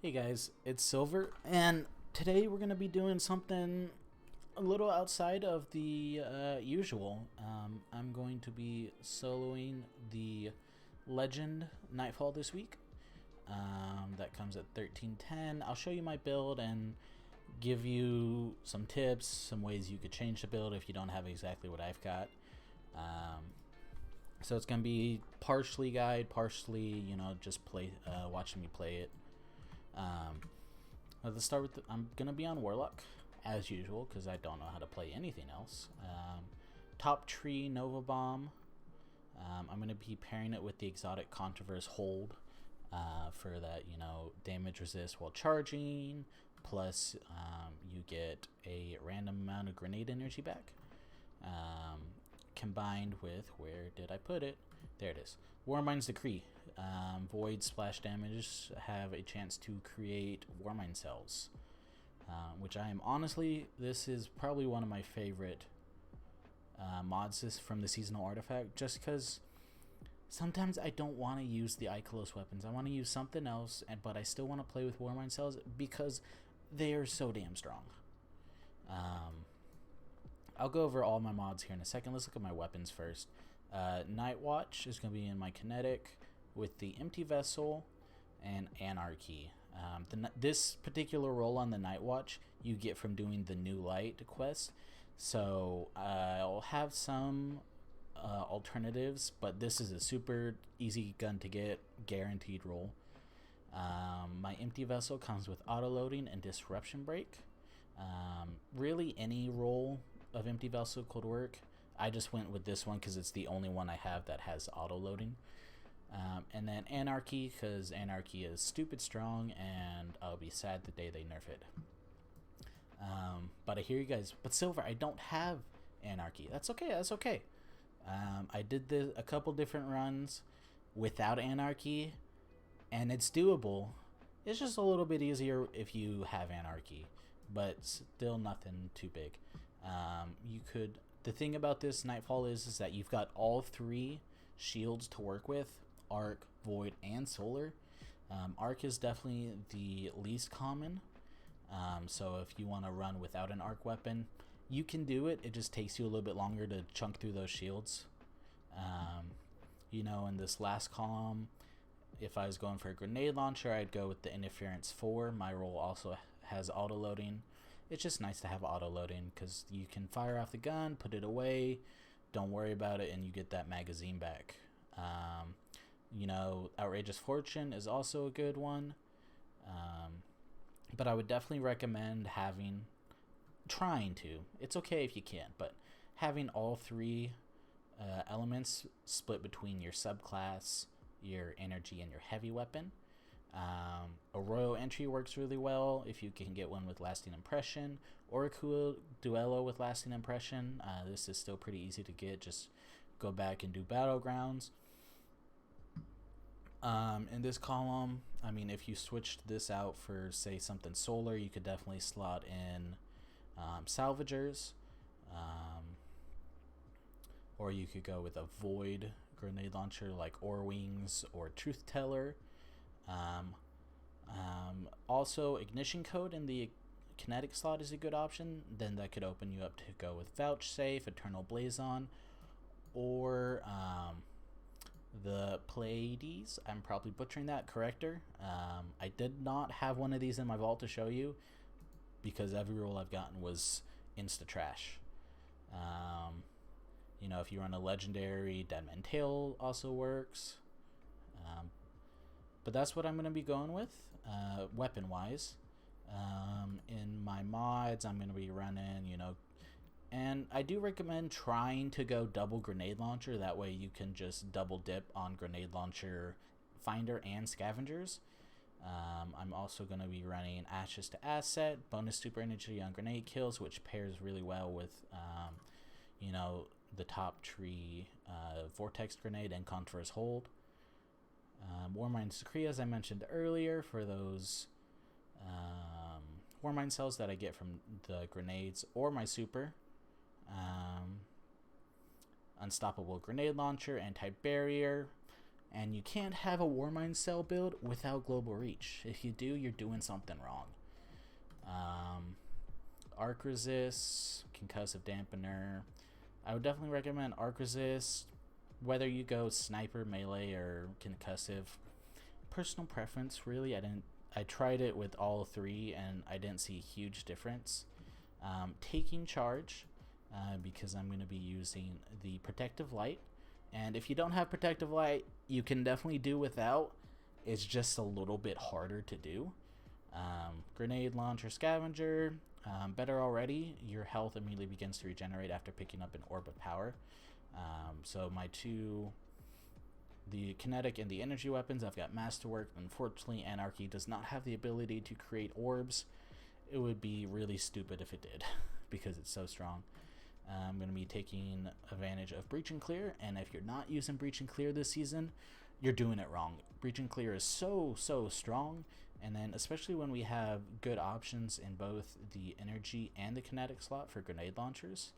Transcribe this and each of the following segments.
Hey guys, it's Silver, and today we're going to be doing something a little outside of the usual. I'm going to be soloing the Legend Nightfall this week. That comes at 1310. I'll show you my build and give you some tips, some ways you could change the build if you don't have exactly what I've got. So it's going to be partially guide, partially, just play, watching me play it. Let's start with I'm gonna be on warlock as usual because I don't know how to play anything else. Top tree Nova Bomb. I'm gonna be pairing it with the exotic Controverse hold for that damage resist while charging. Plus, you get a random amount of grenade energy back. Combined with, where did I put it? There it is. Warmind's Decree. Void splash damage have a chance to create Warmind cells, which I am honestly, this is probably one of my favorite mods from the seasonal artifact, just because sometimes I don't want to use the Icolos weapons. I want to use something else, but I still want to play with Warmind cells because they are so damn strong. I'll go over all my mods here in a second. Let's look at my weapons first. Night Watch is going to be in my kinetic with the Empty Vessel and Anarchy. This particular role on the Night Watch you get from doing the New Light quest. So I'll have some alternatives, but this is a super easy gun to get, guaranteed role. My Empty Vessel comes with auto loading and disruption break. Really any role of Empty Vessel could work. I just went with this one because it's the only one I have that has auto loading. And then Anarchy, because Anarchy is stupid strong and I'll be sad the day they nerf it. But I hear you guys, but Silver, I don't have Anarchy. That's okay. I did a couple different runs without Anarchy and it's doable. It's just a little bit easier if you have Anarchy, but still nothing too big. The thing about this Nightfall is that you've got all three shields to work with: Arc, Void, and Solar. Arc is definitely the least common, so if you want to run without an Arc weapon, you can do it. It just takes you a little bit longer to chunk through those shields. In this last column, if I was going for a grenade launcher, I'd go with the Interference 4. My role also has auto loading. It's just nice to have auto loading because you can fire off the gun, put it away, don't worry about it, and you get that magazine back. Outrageous Fortune is also a good one. But I would definitely recommend trying to. It's okay if you can't, but having all three elements split between your subclass, your energy, and your heavy weapon. A Royal Entry works really well if you can get one with Lasting Impression, or a cool Duello with Lasting Impression. This is still pretty easy to get. Just go back and do Battlegrounds. In this column, if you switched this out for, say, something solar, you could definitely slot in Salvagers. Or you could go with a Void grenade launcher like Ore Wings or Truth Teller. Also, Ignition Code in the kinetic slot is a good option. Then that could open you up to go with Vouchsafe, Eternal Blazon, or the Pleiades. I'm probably butchering that. Corrector. I did not have one of these in my vault to show you because every roll I've gotten was insta trash. If you run a legendary, Deadman Tail also works. But that's what I'm going to be going with, weapon-wise. In my mods, I'm going to be running, and I do recommend trying to go double grenade launcher. That way you can just double dip on grenade launcher, finder, and scavengers. I'm also going to be running Ashes to Asset, bonus super energy on grenade kills, which pairs really well with, the top tree Vortex Grenade and Contour's Hold. Warmind's Decree, as I mentioned earlier, for those Warmind cells that I get from the grenades or my super. Unstoppable Grenade Launcher, Anti-Barrier, And you can't have a Warmind cell build without global reach. If you do, you're doing something wrong. Arc resist, concussive dampener. I would definitely recommend arc resist, whether you go sniper, melee, or concussive. Personal preference, really. I tried it with all three and I didn't see a huge difference. Taking charge, because I'm going to be using the protective light. And if you don't have protective light, you can definitely do without. It's just a little bit harder to do. Grenade launcher scavenger, better already. Your health immediately begins to regenerate after picking up an orb of power. So my two, the kinetic and the energy weapons, I've got masterwork. Unfortunately, Anarchy does not have the ability to create orbs. It would be really stupid if it did, because it's so strong. I'm going to be taking advantage of Breach and Clear, and if you're not using Breach and Clear this season, you're doing it wrong. Breach and Clear is so strong, and then especially when we have good options in both the energy and the kinetic slot for grenade launchers.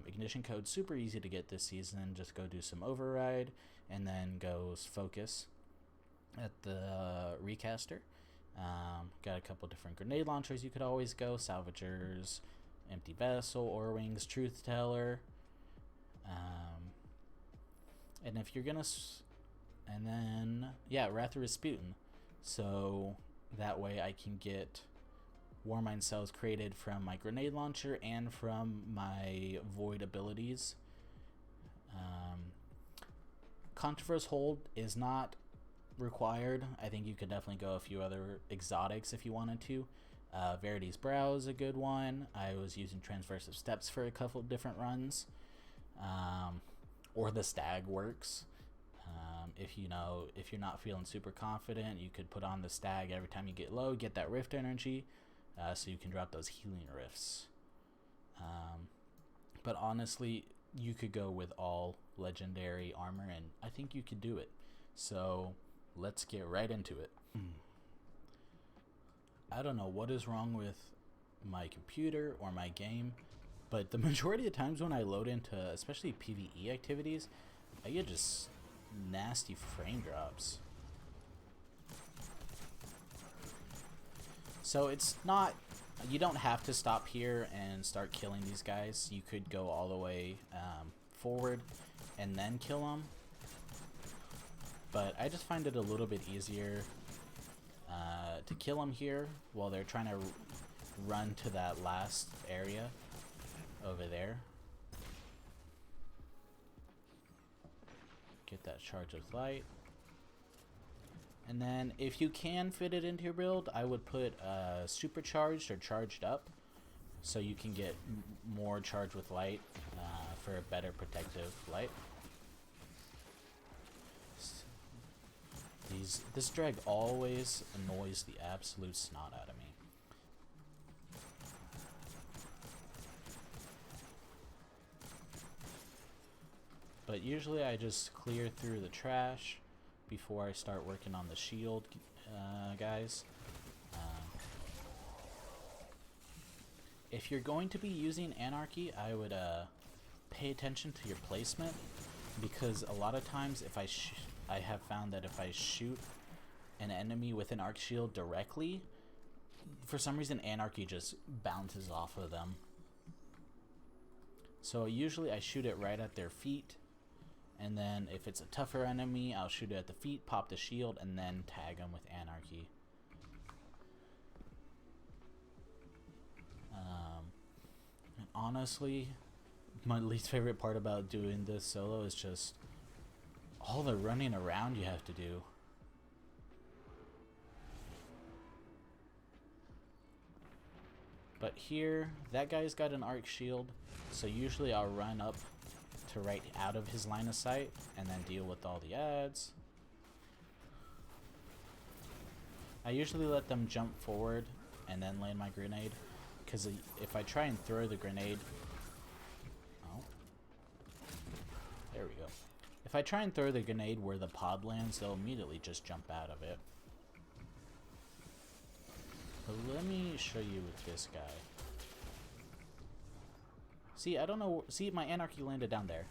Ignition code super easy to get this season. Just go do some override, and then go focus at the recaster. Got a couple different grenade launchers you could always go. Salvagers, Empty Vessel, Ore Wings, Truth Teller. And if you're gonna, and then yeah, Wrath of Rasputin. So that way I can get Warmind cells created from my grenade launcher and from my void abilities. Controverse Hold is not required. I think you could definitely go a few other exotics if you wanted to. Verity's Brow is a good one. I was using Transversive Steps for a couple of different runs. Or the Stag works. If you're not feeling super confident, you could put on the Stag every time you get low, get that rift energy, so you can drop those healing rifts. But honestly, you could go with all legendary armor, and I think you could do it. So let's get right into it. I don't know what is wrong with my computer or my game, but the majority of times when I load into especially PvE activities, I get just nasty frame drops. So it's not, you don't have to stop here and start killing these guys. You could go all the way forward and then kill them. But I just find it a little bit easier to kill them here while they're trying to run to that last area over there. Get that charge of light. And then if you can fit it into your build, I would put supercharged or charged up, so you can get more charge with light for a better protective light. This drag always annoys the absolute snot out of me. But usually I just clear through the trash before I start working on the shield guys. If you're going to be using Anarchy, I would pay attention to your placement, because a lot of times if I have found that if I shoot an enemy with an arc shield directly, for some reason Anarchy just bounces off of them. So usually I shoot it right at their feet, and then if it's a tougher enemy, I'll shoot it at the feet, pop the shield, and then tag them with Anarchy. And honestly, my least favorite part about doing this solo is just all the running around you have to do. But here, that guy's got an arc shield, so usually I'll run up to right out of his line of sight and then deal with all the ads. I usually let them jump forward and then land my grenade, because if I try and throw the grenade, oh, there we go. If I try and throw the grenade where the pod lands, they'll immediately just jump out of it. But let me show you with this guy. See, I don't know. See, my Anarchy landed down there.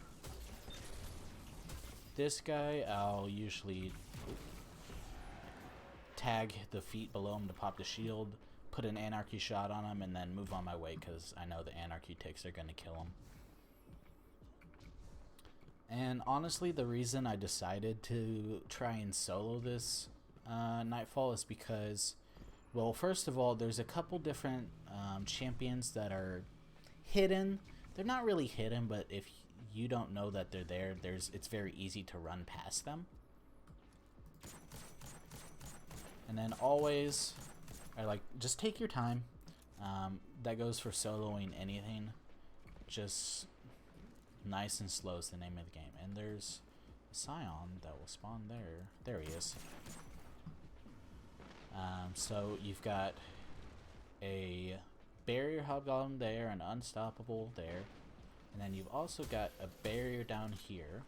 This guy, I'll usually tag the feet below him to pop the shield, put an anarchy shot on him, and then move on my way because I know the anarchy ticks are going to kill him. And honestly, the reason I decided to try and solo this Nightfall is because, well, first of all, there's a couple different champions that are hidden. They're not really hidden, but if you don't know that they're there, it's very easy to run past them. And then always, just take your time. That goes for soloing anything. Just nice and slow is the name of the game. And there's a Scion that will spawn there. There he is. So you've got a barrier hobgoblin there, an unstoppable there, and then you've also got a barrier down here.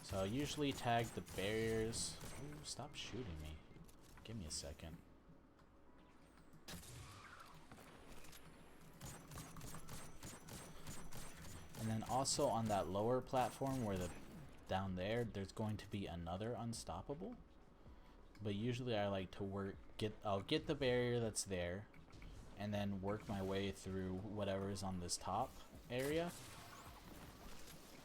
So I'll usually tag the barriers. Ooh, stop shooting me. Give me a second. And then also on that lower platform where down there, there's going to be another unstoppable. But usually I like to I'll get the barrier that's there and then work my way through whatever is on this top area.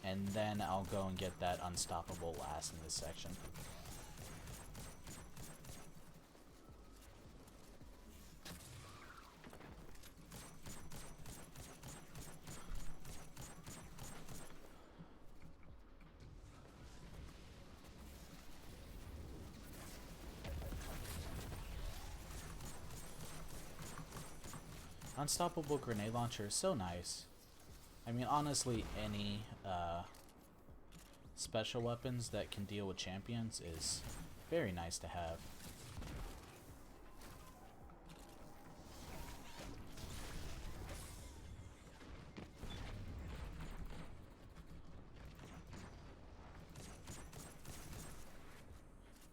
And then I'll go and get that unstoppable last in this section. Unstoppable grenade launcher is so nice. I mean, honestly, any special weapons that can deal with champions is very nice to have.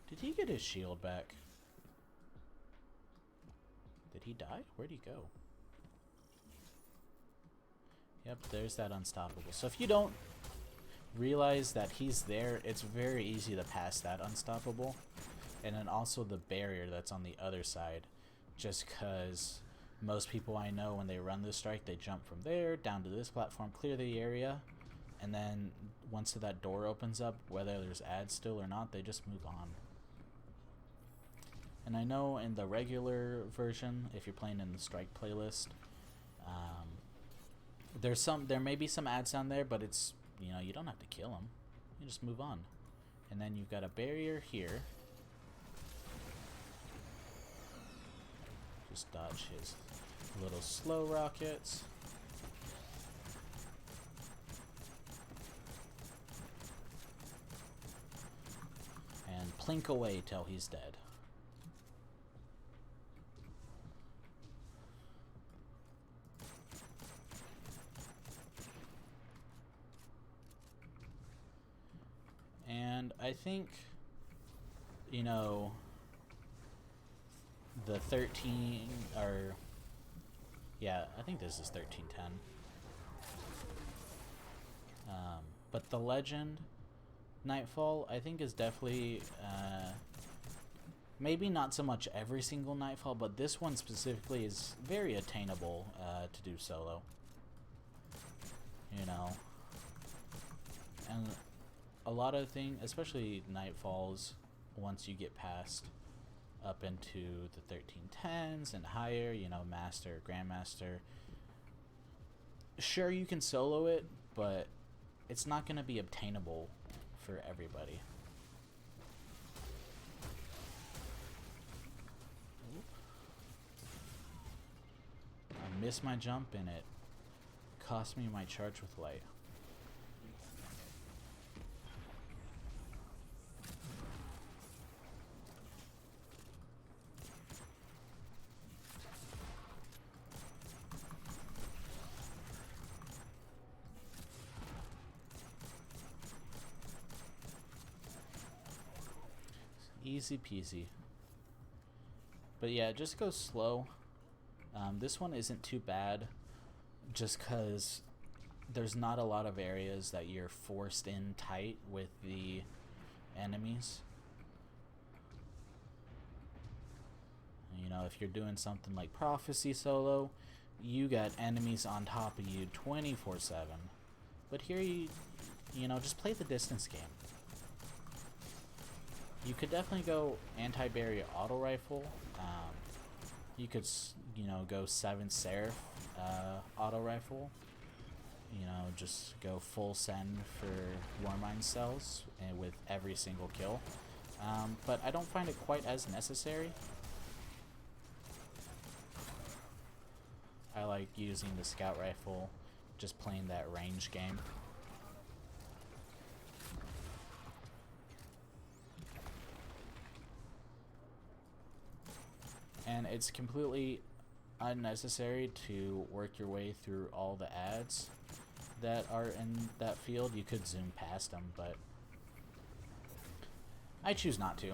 Did he get his shield back? Did he die? Where'd he go? Yep, there's that unstoppable. So if you don't realize that he's there, it's very easy to pass that unstoppable. And then also the barrier that's on the other side. Just because most people I know, when they run this strike, they jump from there down to this platform, clear the area, and then once that door opens up, whether there's ads still or not, they just move on. And I know in the regular version, if you're playing in the strike playlist, there may be some ads down there, but it's, you don't have to kill them. You just move on. And then you've got a barrier here. Just dodge his little slow rockets. And plink away till he's dead. And I think, the 13, or, yeah, I think this is 1310. But the Legend Nightfall, I think, is definitely, maybe not so much every single Nightfall, but this one specifically is very attainable to do solo. And a lot of things, especially Nightfalls, once you get past up into the 1310s and higher, Master, Grandmaster, sure, you can solo it, but it's not going to be obtainable for everybody. I missed my jump and it cost me my charge with light. Easy peasy. But yeah, just go slow. This one isn't too bad, just because there's not a lot of areas that you're forced in tight with the enemies. You know, if you're doing something like Prophecy solo, you got enemies on top of you 24/7. But here you know, just play the distance game. You could definitely go anti-barrier auto rifle. You could, you know, go 7 Seraph auto rifle. You know, just go full send for Warmind cells and with every single kill. But I don't find it quite as necessary. I like using the scout rifle, just playing that range game. And it's completely unnecessary to work your way through all the ads that are in that field. You could zoom past them, but I choose not to.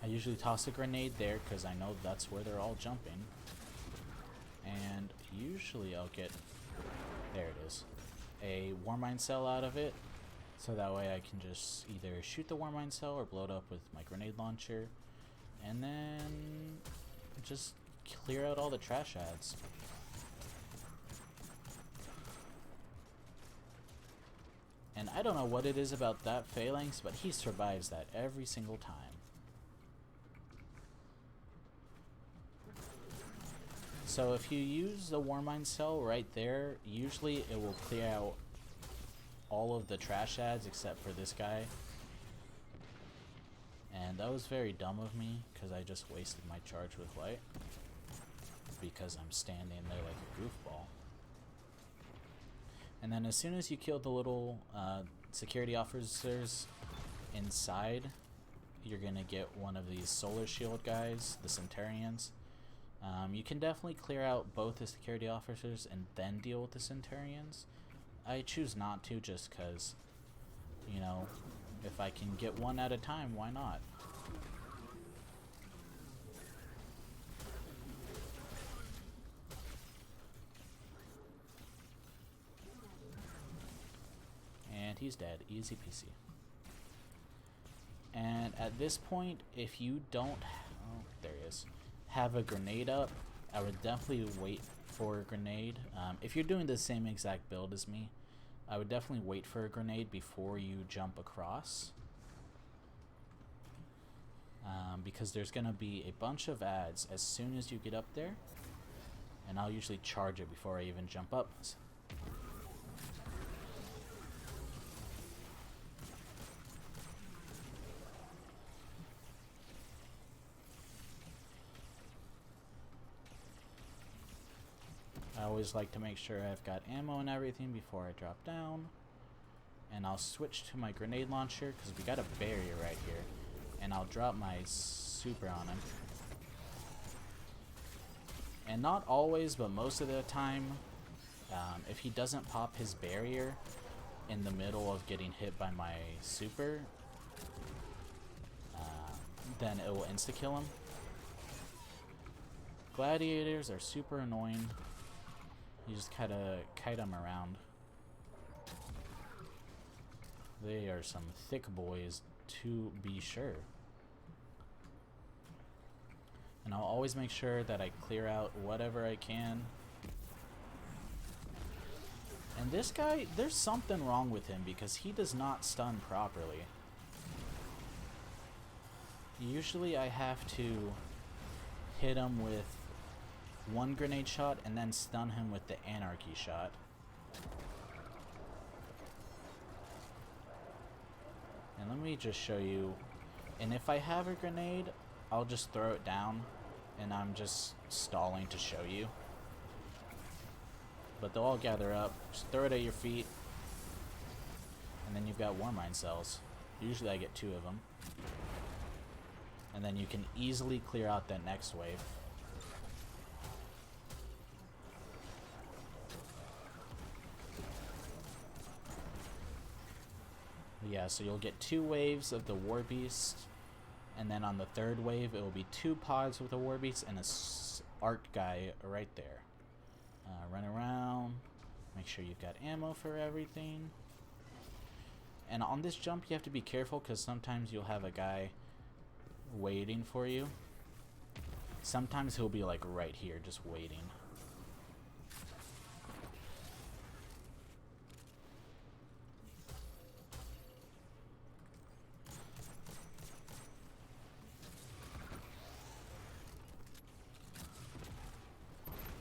I usually toss a grenade there because I know that's where they're all jumping. And usually I'll get, there it is, a Warmind cell out of it. So that way I can just either shoot the Warmind cell or blow it up with my grenade launcher. And then just clear out all the trash ads. And I don't know what it is about that phalanx, but he survives that every single time. So if you use the Warmind cell right there, usually it will clear out all of the trash ads except for this guy. And that was very dumb of me, because I just wasted my charge with light. Because I'm standing there like a goofball. And then as soon as you kill the little security officers inside, you're going to get one of these solar shield guys, the Centurions. You can definitely clear out both the security officers and then deal with the Centurions. I choose not to just because, you know, if I can get one at a time, why not? And he's dead. Easy peasy. And at this point, if you don't... Oh, there he is. Have a grenade up, I would definitely wait for a grenade. If you're doing the same exact build as me, I would definitely wait for a grenade before you jump across. Because there's going to be a bunch of ads as soon as you get up there. And I'll usually charge it before I even jump up. I always like to make sure I've got ammo and everything before I drop down. And I'll switch to my grenade launcher because we got a barrier right here. And I'll drop my super on him. And not always, but most of the time, if he doesn't pop his barrier in the middle of getting hit by my super, then it will insta-kill him. Gladiators are super annoying. You just kind of kite them around. They are some thick boys, to be sure. And I'll always make sure that I clear out whatever I can. And this guy, there's something wrong with him because he does not stun properly. Usually I have to hit him with one grenade shot and then stun him with the anarchy shot. And let me just show you. And if I have a grenade, I'll just throw it down and I'm just stalling to show you. But they'll all gather up, just throw it at your feet, and then you've got Warmind cells. Usually I get 2 of them. And then you can easily clear out that next wave. Yeah, so you'll get 2 waves of the War Beast, and then on the 3rd wave it will be 2 pods with a War Beast and a art guy right there. Run around, Make sure you've got ammo for everything. And on this jump, you have to be careful because sometimes you'll have a guy waiting for you. Sometimes he'll be like right here, just waiting.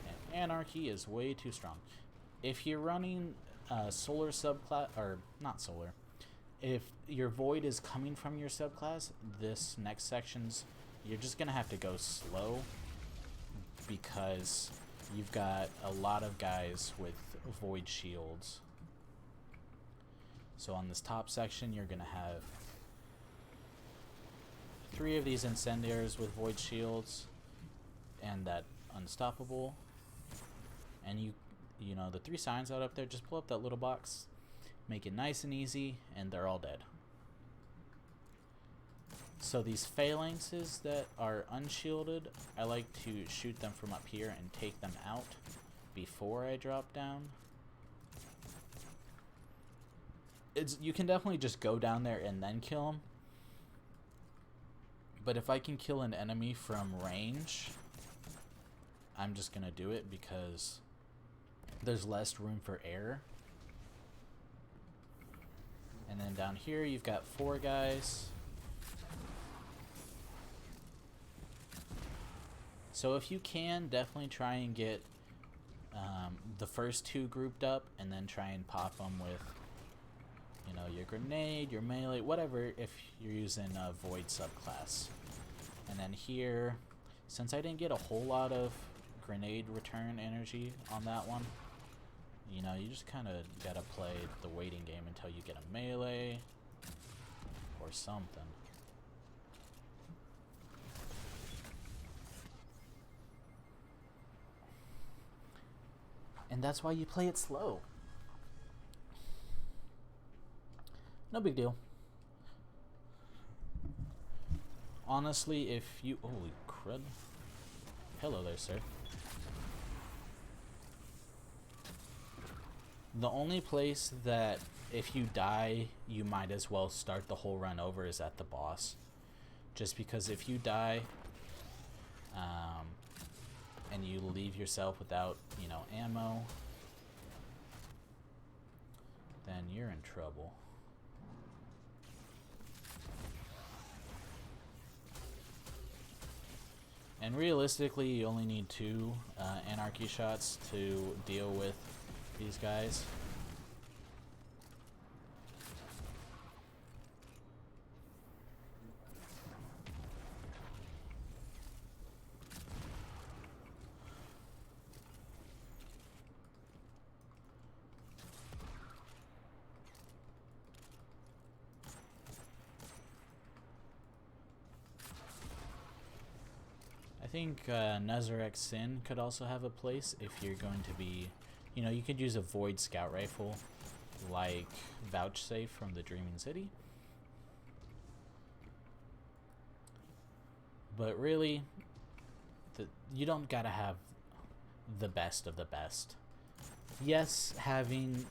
And Anarchy is way too strong. If you're running solar subclass, or not solar, if your void is coming from your subclass, this next section's, you're just gonna have to go slow because you've got a lot of guys with void shields. So on this top section, you're gonna have 3 of these incendiaries with void shields and that unstoppable. And you know, the 3 signs out up there, just pull up that little box, make it nice and easy, and they're all dead. So these phalanxes that are unshielded, I like to shoot them from up here and take them out before I drop down. You can definitely just go down there and then kill them. But if I can kill an enemy from range, I'm just gonna do it because there's less room for error. And then down here you've got 4 guys. So if you can, definitely try and get the first 2 grouped up and then try and pop them with, you know, your grenade, your melee, whatever, if you're using a void subclass. And then here, since I didn't get a whole lot of grenade return energy on that one, you know, you just kind of gotta play the waiting game until you get a melee or something. And that's why you play it slow. No big deal. Honestly, if you... Holy crud. Hello there, sir. The only place that if you die, you might as well start the whole run over is at the boss. Just because if you die, and you leave yourself without, you know, ammo, then you're in trouble. And realistically, you only need 2 anarchy shots to deal with these guys. I think Nezarek Sin could also have a place if you're going to be, you know, you could use a Void Scout Rifle like Vouchsafe from the Dreaming City. But really, you don't gotta have the best of the best. Yes, having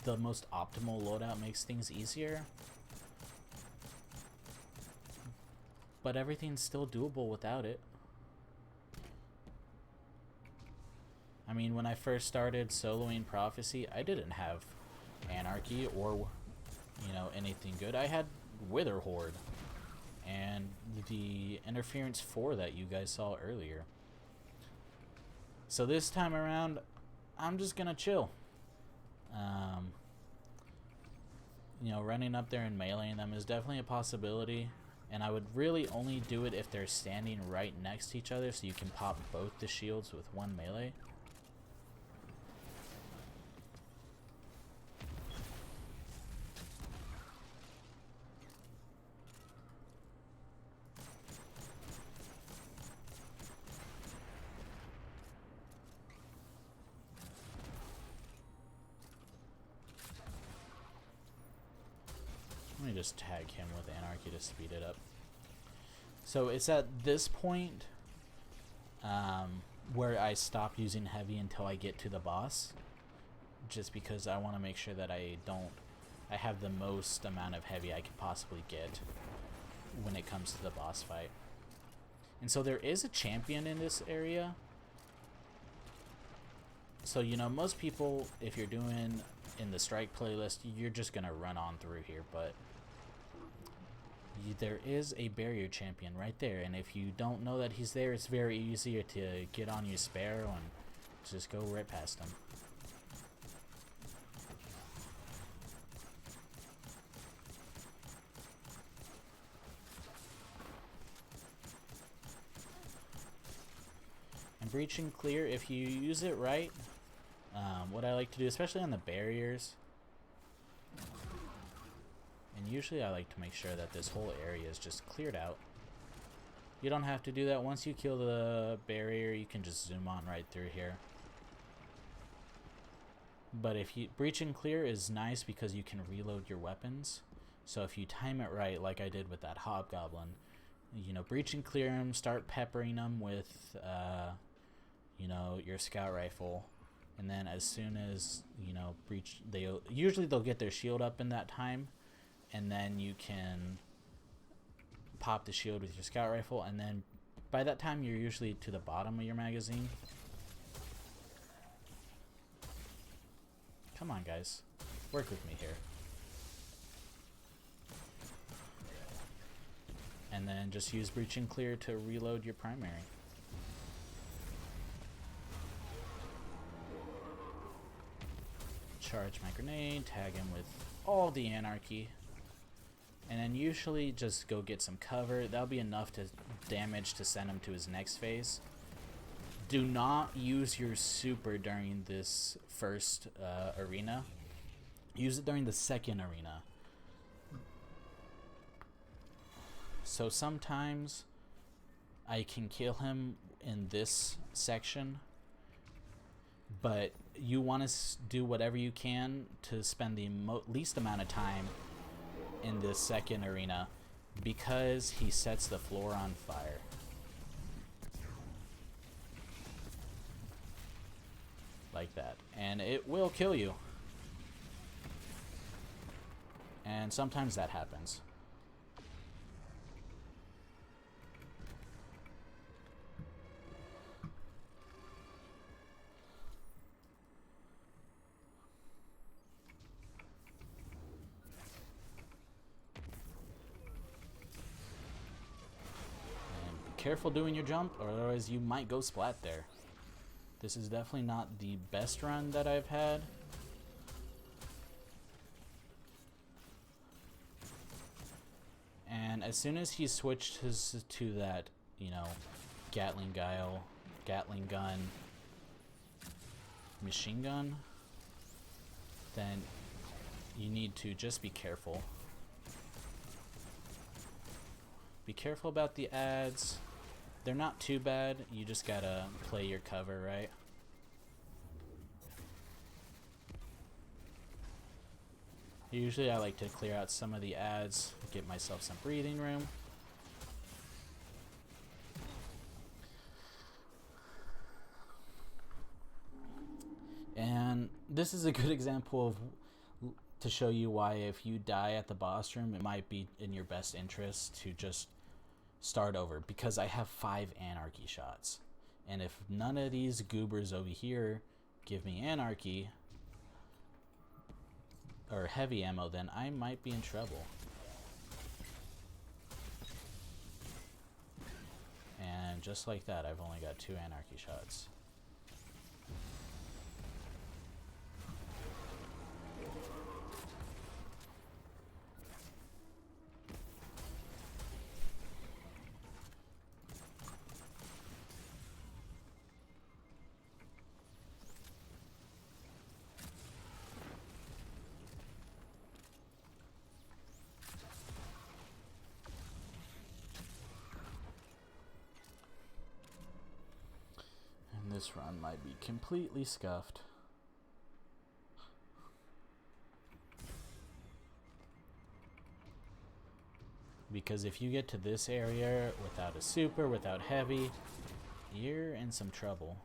the most optimal loadout makes things easier, but everything's still doable without it. I mean, when I first started soloing Prophecy, I didn't have Anarchy or, you know, anything good. I had Wither Horde and the Interference 4 that you guys saw earlier. So this time around, I'm just gonna chill. You know, running up there and meleeing them is definitely a possibility, and I would really only do it if they're standing right next to each other so you can pop both the shields with 1 melee. Let me just tag him with Anarchy to speed it up. So it's at this point where I stop using heavy until I get to the boss. just because I want to make sure that I have the most amount of heavy I could possibly get when it comes to the boss fight. And so there is a champion in this area. So, you know, most people, if you're doing in the strike playlist, you're just going to run on through here. But there is a barrier champion right there. And if you don't know that he's there, it's very easy to get on your Sparrow and just go right past him. And breach and clear, if you use it right, what I like to do, especially on the barriers, and usually I like to make sure that this whole area is just cleared out. You don't have to do that. Once you kill the barrier, you can just zoom on right through here. But if you breach and clear is nice because you can reload your weapons. So if you time it right, like I did with that hobgoblin, you know, breach and clear them, start peppering them with you know, your scout rifle, and then as soon as, you know, breach, they'll get their shield up in that time, and then you can pop the shield with your scout rifle, and then by that time you're usually to the bottom of your magazine. Come on, guys, work with me here. And then just use breach and clear to reload your primary. Charge my grenade, tag him with all the anarchy, and then usually just go get some cover. That'll be enough to damage to send him to his next phase. Do not use your super during this first arena. Use it during the second arena. So sometimes I can kill him in this section, but you want to do whatever you can to spend the least amount of time in this second arena, because he sets the floor on fire. Like that. And it will kill you. And sometimes that happens. Careful doing your jump, or otherwise you might go splat there. This is definitely not the best run that I've had. And as soon as he switched to that, you know, Gatling gun, machine gun, then you need to just be careful. Be careful about the ads. They're not too bad. You just gotta play your cover, right? Usually I like to clear out some of the ads, get myself some breathing room. And this is a good example of to show you why if you die at the boss room, it might be in your best interest to just start over, because I have 5 anarchy shots, and if none of these goobers over here give me anarchy or heavy ammo, then I might be in trouble. And just like that, I've only got 2 anarchy shots. This run might be completely scuffed. Because if you get to this area without a super, without heavy, you're in some trouble.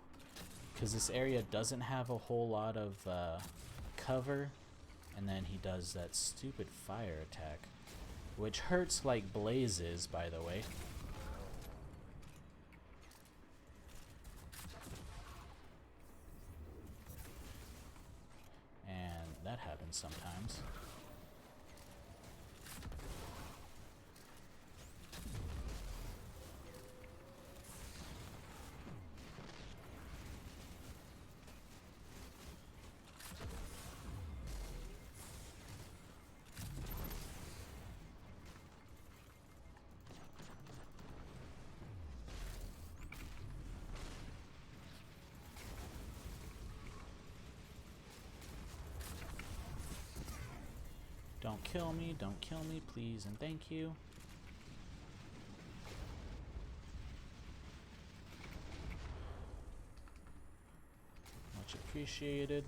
because this area doesn't have a whole lot of cover. And then he does that stupid fire attack, which hurts like blazes, by the way. And that happens sometimes. Don't kill me, please and thank you. Much appreciated.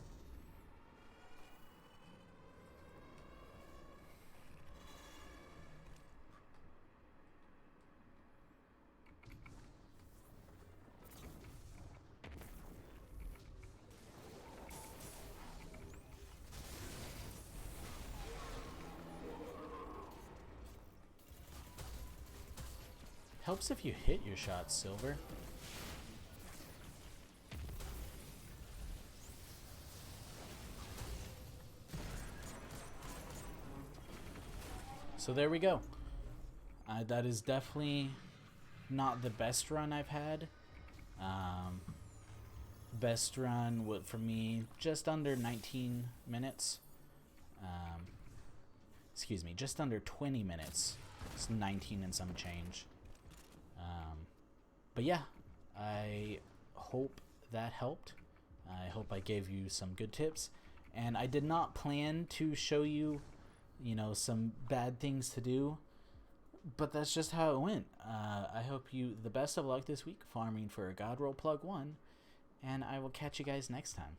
Helps if you hit your shots, Silver. So there we go. That is definitely not the best run I've had. Best run for me, just under 19 minutes. Excuse me, just under 20 minutes. It's 19 and some change. But yeah, I hope that helped. I hope I gave you some good tips. And I did not plan to show you, some bad things to do. But that's just how it went. I hope you the best of luck this week farming for a God Roll Plug 1. And I will catch you guys next time.